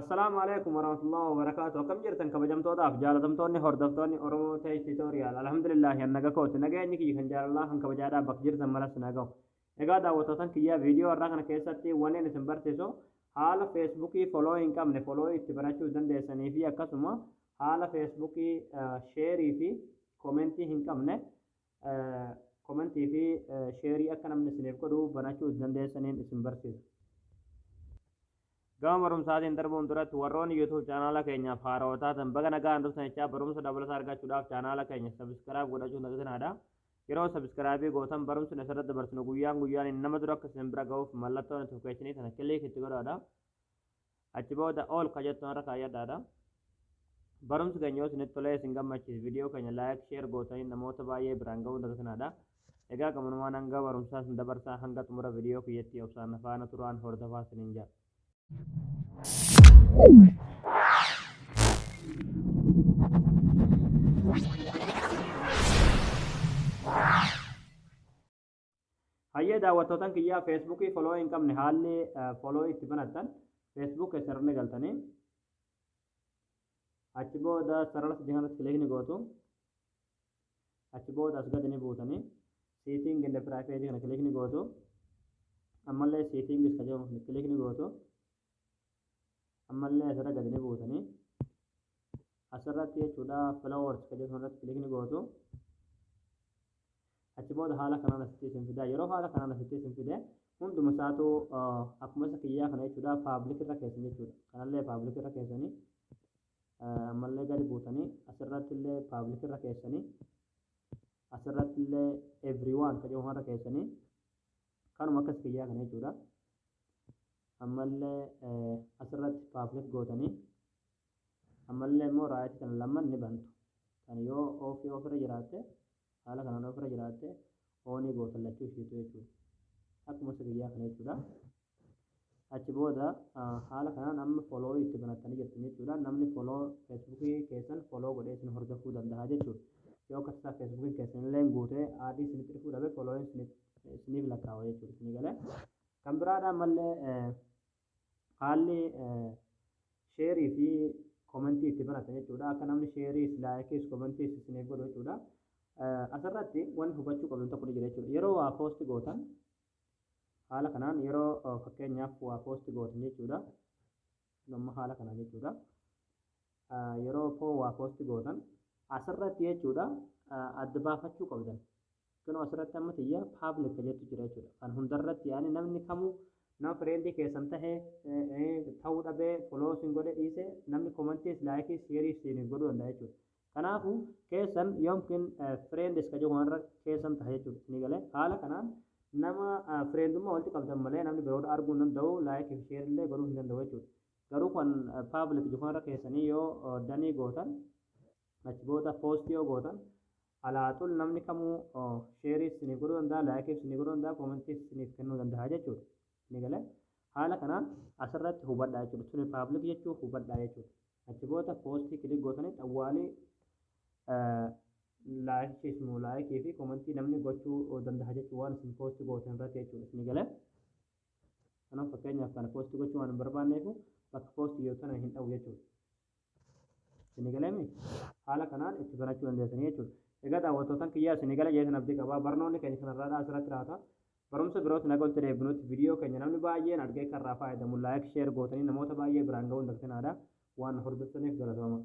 السلام عليكم ورحمة الله وبركاته. كم جرتن كبجمتودا في جالتمتوني هردفتوني أورمو تاي توتوريال. الحمد لله ينجا كوت نجا نيكي كان جال الله هن كبجادا بكجرتن ملس نجاو. إذا دعوتوتن كيا فيديو أراكنا كيساتي وني نسمبرتيسو حالا فيسبوكي فولوين كم نفولوي تبراتشو دن ديساني في أكاسما حالا فيسبوكي شيري في كومنتي هنكم نه كومنتي في شيري أكنا من سنيف كدو بناتشو دن ديساني نسمبرتيسو. gama barumsaatiin darbuun duratti warroonni YouTube chaanaala keenya faarootaatan baga nagaan dhuftan jechaa barumsa dabalataa argachuudhaaf chaanaala keenya sabiskiraayib godhachuun tajaajilanaadha. Yeroo sabiskiraayibii gootan barumsi asirratti dabarsinu guyyaan nama dura akka isin bira ga'uuf mallattoo notifikashinii kana kiliik itti godhaadha. Achi booda ol kajettuun irra kaayyadhaadha. Barumsi keenya yoo isinitti tolee isin gammachiis viidiyoo keenya laayik sheer gootanii namoota baay'ee biraan ga'uun tajaajilanaadha. Egaa gamunumaan hanga barumsaa isin dabarsaa hanga xumura viidiyoo kiyyatti obsaan faana turaan hordofaa isiniin jira. Hayya daawwattootan kiyyaa feesbuukii foloo hin qabne haalli foloo itti banattan feesbuuk sararni galtanii achi booda sarara sadii kanatti kilikni gootu achi booda as gadi ni buutanii siiting in the private kana kilikni gootu ammallee siiting iska jedhamu kilikni gootu ammallee asirra gadi ni buutanii asirratti jechuudha flowers ka jedhamu irratti kilikni gootu achi booda haala kanaan asitti isin fida yeroo haala kanaan asitti isin fide hunduma isaatu akkuma isa kiyyaa kana jechuudha paablik irra keessan jechuudha kanallee paablik irra keessanii ammallee gadi buutanii asirratti illee paablik irra keessanii asirratti illee everyone ka jedhamu irra keessanii kanuma akka isa kiyyaa kana jechuudha ammallee asirratti paablik gootanii ammallee immoo raayit kana lamman ni bantu kan yoo ofirra jiraatte haala kanaan ofirra jiraatte oonii gootan lachuu ishiitu jechuudha akkuma isa kiyyaa kana jechuudha achi booda haala kanaan amma foloo itti banattanii jirtan jechuudha namni foloo feesbuukii keessan foloo godhee isin hordofuu danda'a jechuudha yoo akkasitti feesbuukiin keessan illee guutee aadii isinitti dhufuu dhabe folooyin isiniif lakkaa'u jechuudha isinii galee kan biraadhaan mallee haalli sheerii fi komentii itti banatan jechuudha akka namni sheeriis laayikiis komentii isiniif godhu jechuudha asirratti wanti hubachuu qabdan tokko ni jira jechuudha yeroo waa poosti gootan haala kanaan yeroo fakkeenyaaf waa poosti gootan jechuudha nama haala kanaan jechuudha yeroo waa poosti gootan asirratti jechuudha adda baafachuu qabdan kunoo asirratti amma tiyya paablik jettu jira jechuudha kan hundarratti yaani namni kamuu nama fireendii keessan tahee ta'uu dhabee foloo isin godhe dhiise namni komentii laayikii sheerii isin godhuu danda'a jechuudha kanaafuu keessan yoomkin fireendis ka jiru warra keessan tahe jechuudha isin galee haala kanaan nama fireendummaa walitti qabdan malee namni biroodha arguu hin danda'u laayikii fi sheerii illee godhuu hin danda'u jechuudha garuu kan paablik jiru warra keessanii yoo danii gootan achi booda poostii yoo gootan alaaxul namni kamuu sheerii isin godhuu danda'a laayikii isin godhuu danda'a komentii isiniif kennuu danda'a jechuudha isin galee haala kanaan asirratti hubadhaa jechuudha tuni paablik jechuu hubadhaa jechuudha achi booda poostii kilik gootanii xawwaalii laayikii fi komentii namni gochuu danda'a jechuudha waan isin poostii gootan irratti jechuudha isin galee kanaaf fakkeenyaaf kana poostii gochuu waan hin barbaanneef bakka poostii yoo kana hin dhabu jechuudha isin galeemi haala kanaan itti banachuu dandeessanii jechuudha egaa daawwattootan kiyyaa isin galee jeesan abdii qabaa barnoonni keenya kanarraa asirratti raata barumsa birooti naga olti deebinutti viidiyoo keenya namni baay'een argee kan irraa fayyadamu laayik sheer gootanii namoota baay'ee biraan ga'uun dagtinaadha waan hordoftaniif galatoomaa